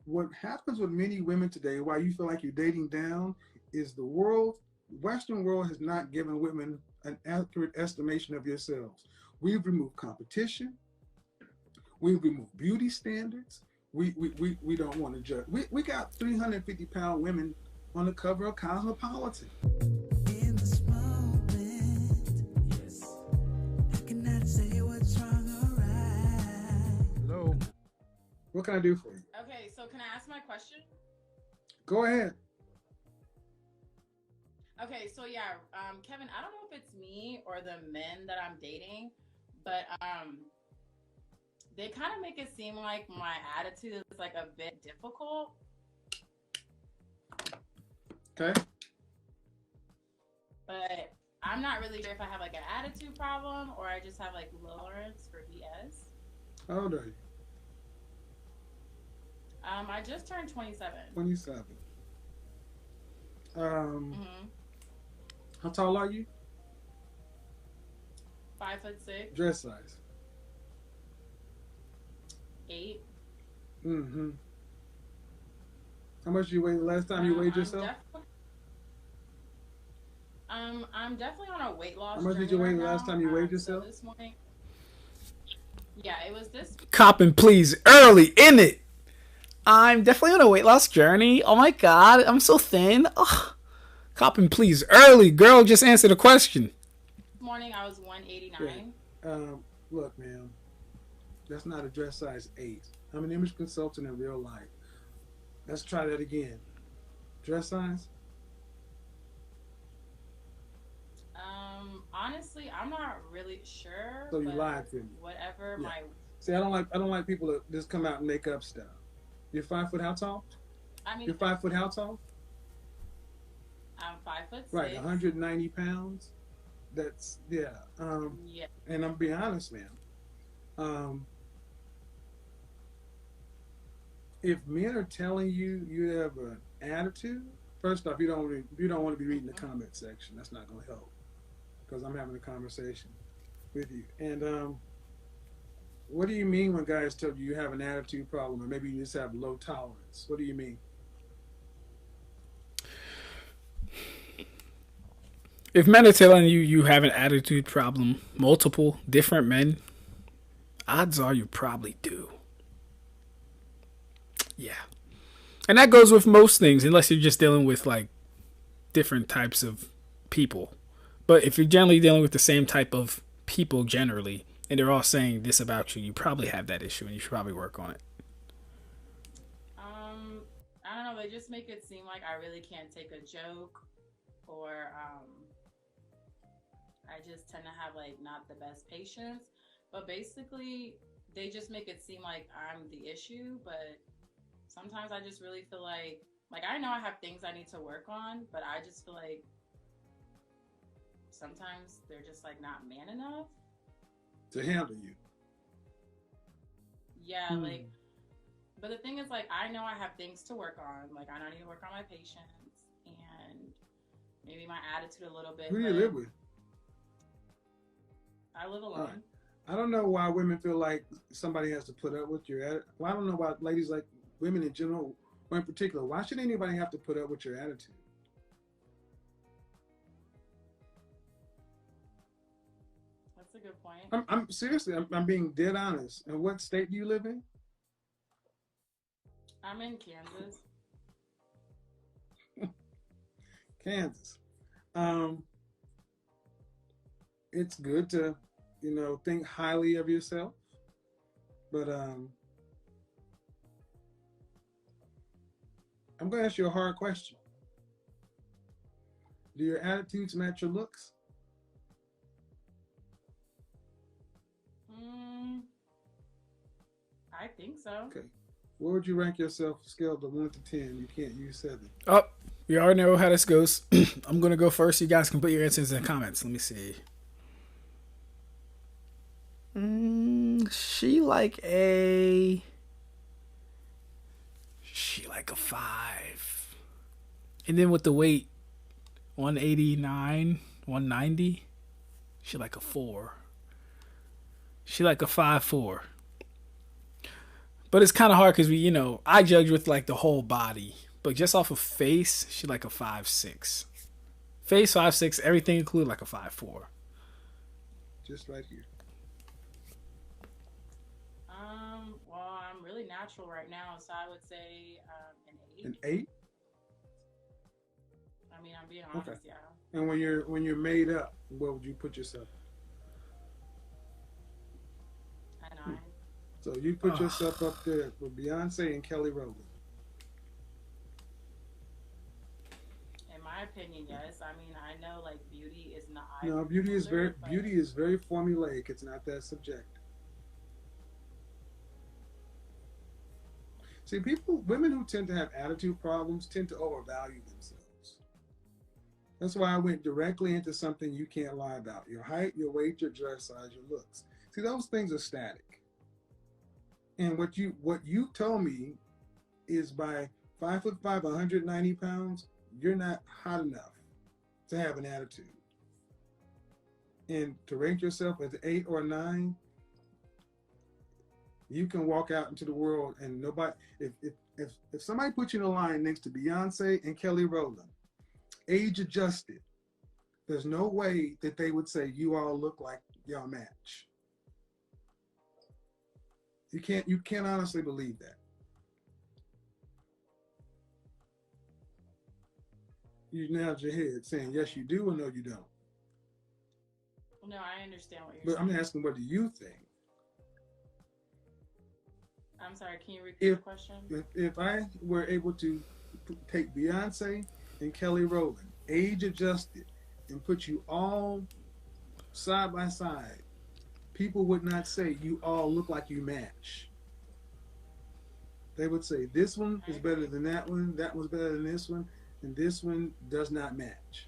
what happens with many women today, why you feel like you're dating down, is Western world has not given women an accurate estimation of yourselves. We've removed competition. We've removed beauty standards. We don't want to judge. We got 350-pound women on the cover of Cosmopolitan. In this moment, yes, I cannot say what's wrong or right. Hello. What can I do for you? Okay, so can I ask my question? Go ahead. Okay, so yeah, Kevin, I don't know if it's me or the men that I'm dating, but they kind of make it seem like my attitude is like a bit difficult. Okay. But I'm not really sure if I have like an attitude problem or I just have like low tolerance for BS. How old are you? I just turned 27. 27. How tall are you? 5'6". Dress size? 8. Mm-hmm. How much did you weigh the last time you weighed yourself? I'm definitely on a weight loss. How much did you weigh the last time you weighed yourself? So this morning. Yeah, it was this. Copping, please, early in it. I'm definitely on a weight loss journey. Oh my god, I'm so thin. Ugh. Copping, please, early. Girl, just answer the question. This morning I was 189. Yeah. Look, ma'am, that's not a dress size 8. I'm an image consultant in real life. Let's try that again. Dress size? Honestly, I'm not really sure. So you lied to me. Whatever. Yeah. See, I don't like people that just come out and make up stuff. You're 5 foot how tall? I mean, you're 5 foot how tall? I'm 5'6". Right, 190 pounds. That's yeah. Yeah. And I'm be honest, man. If men are telling you you have an attitude, first off, you don't want to be reading the comment section. That's not going to help because I'm having a conversation with you. And what do you mean when guys tell you you have an attitude problem or maybe you just have low tolerance? What do you mean? If men are telling you you have an attitude problem, multiple different men, odds are you probably do. Yeah. And that goes with most things, unless you're just dealing with like different types of people. But if you're generally dealing with the same type of people generally, and they're all saying this about you, you probably have that issue and you should probably work on it. I don't know, they just make it seem like I really can't take a joke or I just tend to have like not the best patience. But basically they just make it seem like I'm the issue, but sometimes I just really feel like I know I have things I need to work on, but I just feel like sometimes they're just like not man enough to handle you. Yeah, like, but the thing is, like, I know I have things to work on. Like, I know I need to work on my patience and maybe my attitude a little bit. Who do you live with? I live alone. Right. I don't know why women feel like somebody has to put up with your attitude. Well, I don't know why ladies, like women in general, or in particular, why should anybody have to put up with your attitude? That's a good point. I'm seriously, I'm being dead honest. And what state do you live in? I'm in Kansas. Kansas. It's good to, think highly of yourself, but I'm going to ask you a hard question. Do your attitudes match your looks? I think so. Okay. Where would you rank yourself scale of 1 to 10? You can't use 7. Oh, we already know how this goes. I'm going to go first. You guys can put your answers in the comments. Let me see. She like a 5. And then with the weight, 189, 190, she like a 4. She like a 5'4". But it's kind of hard because I judge with like the whole body, but just off of face, she like a 5'6". Face 5'6", everything included like a 5'4". Just right here. Well, I'm really natural right now, so I would say an 8. An 8? I mean, I'm being honest, Okay. yeah. And when you're made up, where would you put yourself? A 9. So you put yourself up there with Beyonce and Kelly Rowland. In my opinion, yes. I mean, I know like beauty is not. No, beauty is very formulaic. It's not that subjective. See, women who tend to have attitude problems tend to overvalue themselves. That's why I went directly into something you can't lie about: your height, your weight, your dress size, your looks. See, those things are static. And what you told me is by 5'5", 190 pounds, you're not hot enough to have an attitude. And to rank yourself as an 8 or a 9, you can walk out into the world and nobody. If somebody put you in a line next to Beyonce and Kelly Rowland, age adjusted, there's no way that they would say you all look like y'all match. You can't honestly believe that. You nod your head saying yes you do or no you don't. No, I understand what you're But saying. I'm asking, what do you think? I'm sorry, can you repeat the question? If I were able to take Beyonce and Kelly Rowland, age adjusted, and put you all side by side, people would not say you all look like you match. They would say this one is better than that one's better than this one, and this one does not match.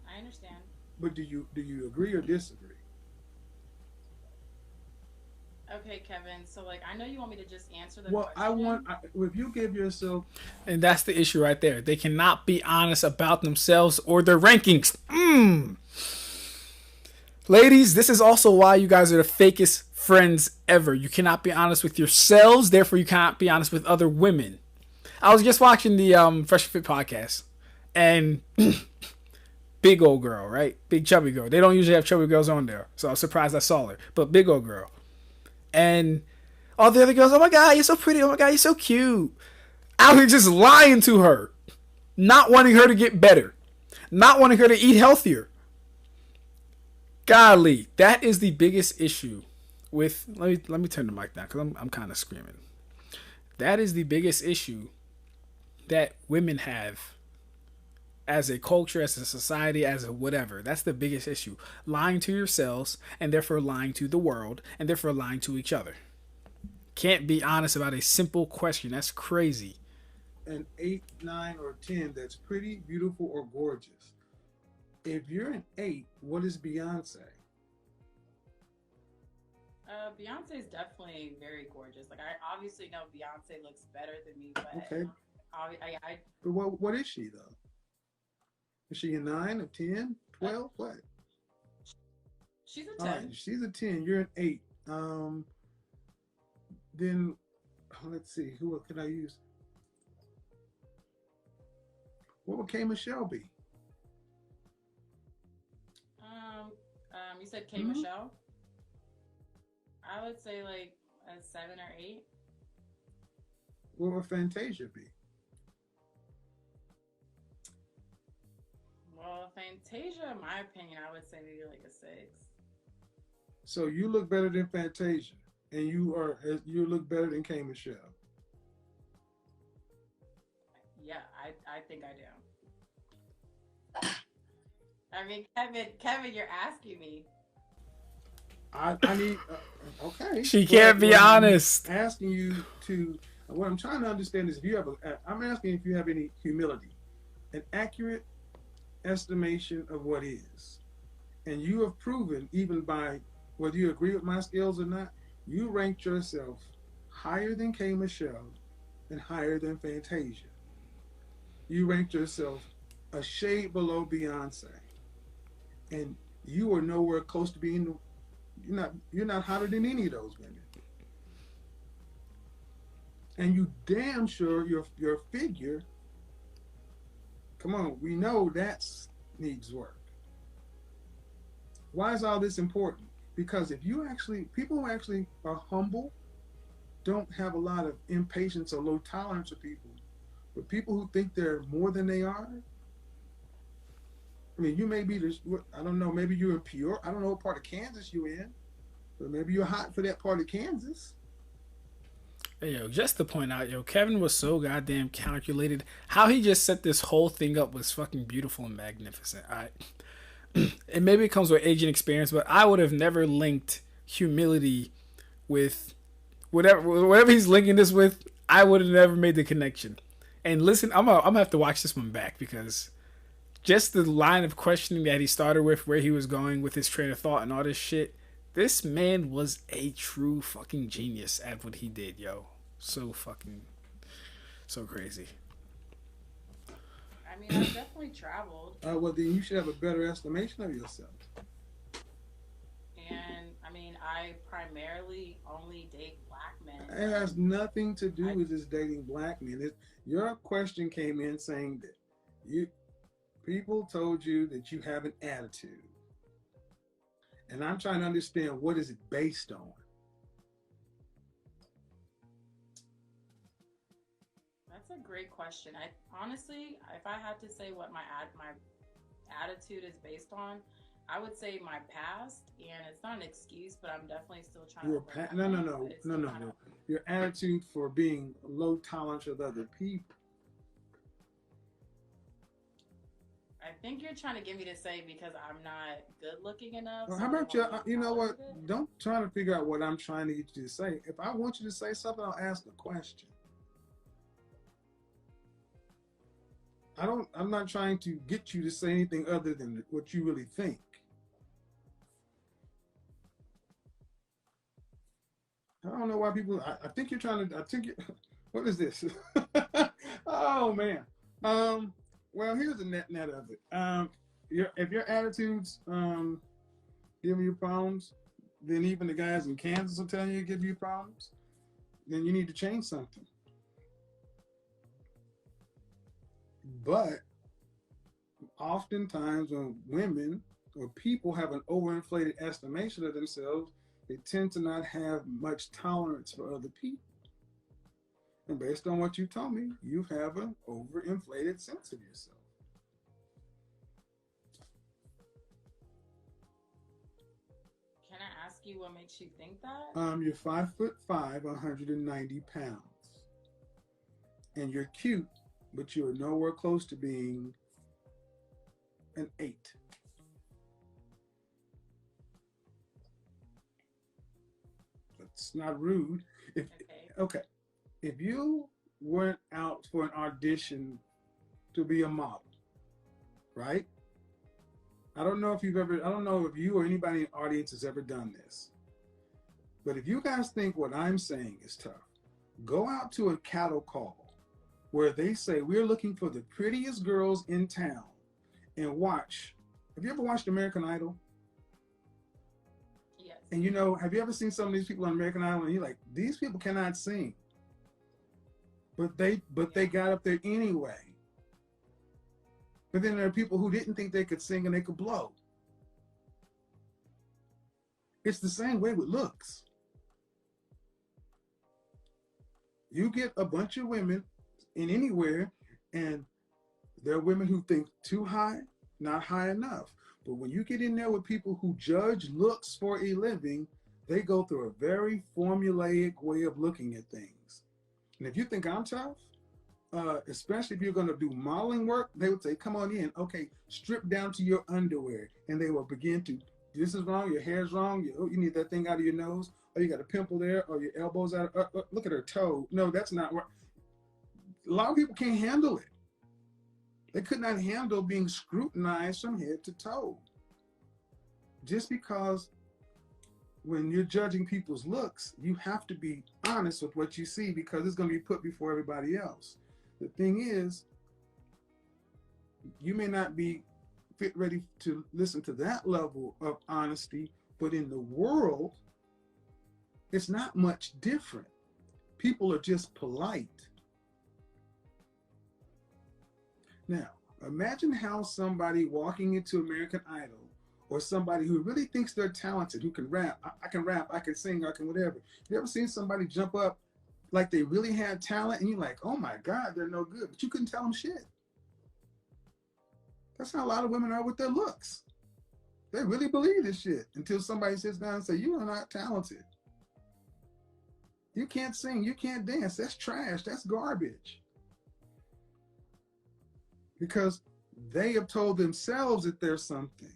I understand. But do you agree or disagree? Okay, Kevin. So, like, I know you want me to just answer the Well, question. if you give yourself, And that's the issue right there. They cannot be honest about themselves or their rankings. Ladies, this is also why you guys are the fakest friends ever. You cannot be honest with yourselves, therefore you cannot be honest with other women. I was just watching the Fresh&Fit podcast, and big old girl, right? Big chubby girl. They don't usually have chubby girls on there, so I was surprised I saw her. But big old girl. And all the other girls, oh my God, you're so pretty. Oh my God, you're so cute. Out here just lying to her. Not wanting her to get better. Not wanting her to eat healthier. Golly, that is the biggest issue with... Let me turn the mic down because I'm kind of screaming. That is the biggest issue that women have as a culture, as a society, as a whatever. That's the biggest issue. Lying to yourselves, and therefore lying to the world, and therefore lying to each other. Can't be honest about a simple question. That's crazy. An 8, 9, or 10 that's pretty, beautiful, or gorgeous. If you're an 8, what is Beyonce? Beyonce is definitely very gorgeous. Like, I obviously know Beyonce looks better than me, but Okay. I But what is she though? Is she a 9, a 10, 12? What? she's a 10. All right, she's a 10. You're an 8. Then let's see. Who can I use? What would K Michelle be? You said K Michelle. I would say like a 7 or 8. What would Fantasia be? Well, Fantasia, in my opinion, I would say maybe like a 6. So you look better than Fantasia, and you look better than K Michelle. Yeah, I think I do. I mean, Kevin, you're asking me. I need okay. She can't be honest. I'm asking you to. What I'm trying to understand is if you have I'm asking if you have any humility, an accurate estimation of what is, and you have proven, even by whether you agree with my scales or not, you ranked yourself higher than K Michelle and higher than Fantasia. You ranked yourself a shade below Beyonce, and you are nowhere close to being. You're not hotter than any of those women, and you damn sure your figure. Come on, we know that's needs work. Why is all this important? Because if you actually, people who actually are humble don't have a lot of impatience or low tolerance for people. But people who think they're more than they are, I mean, you may be this, I don't know, maybe you're in Peoria. I don't know what part of Kansas you're in, but maybe you're hot for that part of Kansas. Hey, yo, just to point out, yo, Kevin was so goddamn calculated. How he just set this whole thing up was fucking beautiful and magnificent. All right. And maybe it comes with age and experience, but I would have never linked humility with whatever he's linking this with. I would have never made the connection. And listen, I'm gonna have to watch this one back because just the line of questioning that he started with, where he was going with his train of thought and all this shit. This man was a true fucking genius at what he did, yo. So crazy. I mean, I've definitely traveled. Well, then you should have a better estimation of yourself. And I mean, I primarily only date black men. It has nothing to do with just dating black men. Your question came in saying that people told you that you have an attitude. And I'm trying to understand, what is it based on? That's a great question. I honestly, if I had to say what my attitude is based on, I would say my past, and it's not an excuse, but I'm definitely still trying to No. Your attitude for being low tolerance with other people. I think you're trying to get me to say because I'm not good looking enough. Well, how about you know what? Don't try to figure out what I'm trying to get you to say. If I want you to say something, I'll ask a question. I'm not trying to get you to say anything other than what you really think. I don't know why people, I think you're trying to, what is this? Oh man. Well, here's the net of it. If your attitudes give you problems, then even the guys in Kansas will tell you give you problems. Then you need to change something. But oftentimes when women or people have an overinflated estimation of themselves, they tend to not have much tolerance for other people. And based on what you told me, you have an overinflated sense of yourself. Can I ask you what makes you think that? You're 5'5", 190 pounds. And you're cute, but you're nowhere close to being an 8. That's not rude. Okay. If you went out for an audition to be a model, right? I don't know if you or anybody in the audience has ever done this. But if you guys think what I'm saying is tough, go out to a cattle call where they say, we're looking for the prettiest girls in town, and watch. Have you ever watched American Idol? Yes. And have you ever seen some of these people on American Idol and you're like, these people cannot sing. But they got up there anyway. But then there are people who didn't think they could sing and they could blow. It's the same way with looks. You get a bunch of women in anywhere, and there are women who think too high, not high enough. But when you get in there with people who judge looks for a living, they go through a very formulaic way of looking at things. And if you think I'm tough, especially if you're going to do modeling work, they would say, come on in. Okay, strip down to your underwear. And they will begin to, this is wrong, your hair's wrong, you need that thing out of your nose, or you got a pimple there, or your elbow's out, look at her toe. No, that's not right. A lot of people can't handle it. They could not handle being scrutinized from head to toe. Just because when you're judging people's looks, you have to be honest with what you see, because it's going to be put before everybody else. The thing is, you may not be fit ready to listen to that level of honesty. But in the world, it's not much different. People are just polite. Now, imagine how somebody walking into American Idol, or somebody who really thinks they're talented, who can rap, I can rap, I can sing, I can whatever. You ever seen somebody jump up like they really had talent and you're like, oh my God, they're no good, but you couldn't tell them shit? That's how a lot of women are with their looks. They really believe this shit until somebody sits down and says, you are not talented. You can't sing, you can't dance, that's trash, that's garbage. Because they have told themselves that there's something.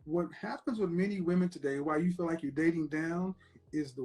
What happens with many women today, why you feel like you're dating down, is the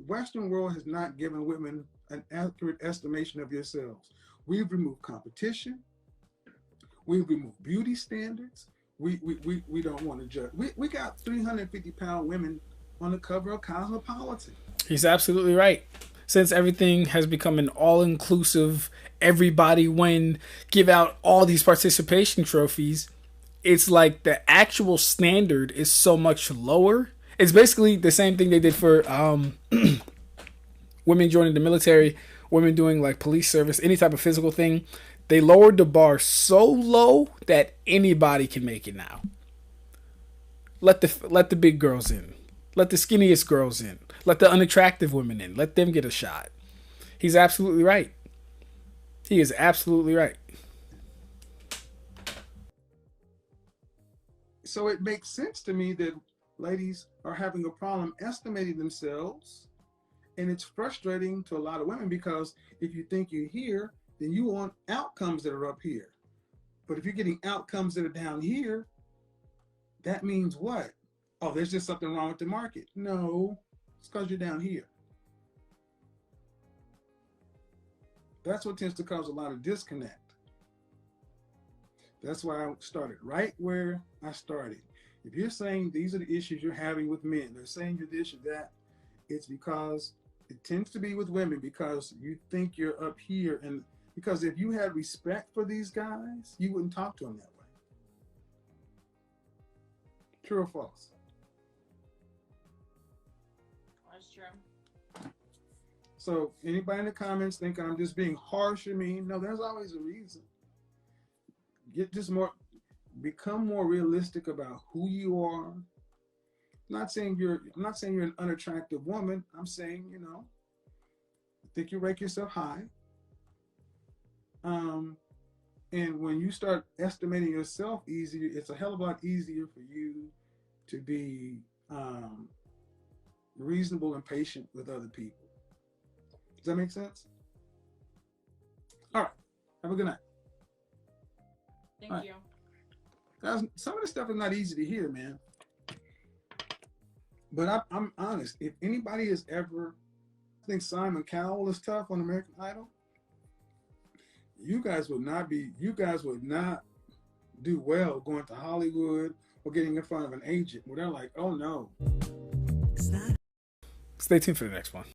Western world has not given women an accurate estimation of yourselves. We've removed competition. We've removed beauty standards. We don't want to judge. We got 350-pound women on the cover of Cosmopolitan. He's absolutely right. Since everything has become an all-inclusive, everybody win, give out all these participation trophies, it's like the actual standard is so much lower. It's basically the same thing they did for women joining the military, women doing like police service, any type of physical thing. They lowered the bar so low that anybody can make it now. Let the big girls in. Let the skinniest girls in. Let the unattractive women in. Let them get a shot. He's absolutely right. He is absolutely right. So it makes sense to me that ladies are having a problem estimating themselves. And it's frustrating to a lot of women because if you think you're here, then you want outcomes that are up here. But if you're getting outcomes that are down here, that means what? Oh, there's just something wrong with the market. No, it's because you're down here. That's what tends to cause a lot of disconnect. That's why I started right where I started. If you're saying these are the issues you're having with men, they're saying you're this or that, it's because it tends to be with women because you think you're up here. And because if you had respect for these guys, you wouldn't talk to them that way. True or false? That's true. So anybody in the comments think I'm just being harsh or mean? No, there's always a reason. Become more realistic about who you are. I'm not saying you're an unattractive woman. I'm saying, I think you rank yourself high. And when you start estimating yourself easier, it's a hell of a lot easier for you to be reasonable and patient with other people. Does that make sense? All right. Have a good night. Thank you. Some of this stuff is not easy to hear, man. But I'm honest. If anybody has ever think Simon Cowell is tough on American Idol, you guys would not do well going to Hollywood or getting in front of an agent where they're like, oh no. Stay tuned for the next one.